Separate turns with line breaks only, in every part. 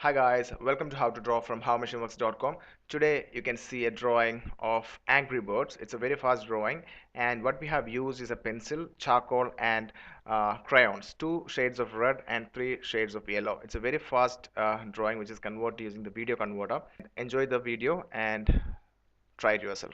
Hi guys, welcome to How to Draw from HowMachineWorks.com. Today you can see a drawing of Angry Birds. It's a very fast drawing, and what we have used is a pencil, charcoal, and crayons. Two shades of red and three shades of yellow. It's a very fast drawing which is converted using the video converter. Enjoy the video and try it yourself.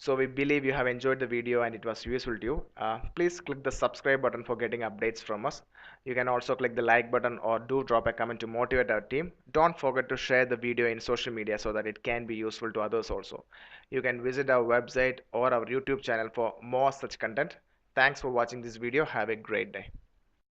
So we believe you have enjoyed the video and it was useful to you. Please click the subscribe button for getting updates from us. You can also click the like button or do drop a comment to motivate our team. Don't forget to share the video in social media so that it can be useful to others also. You can visit our website or our YouTube channel for more such content. Thanks for watching this video. Have a great day.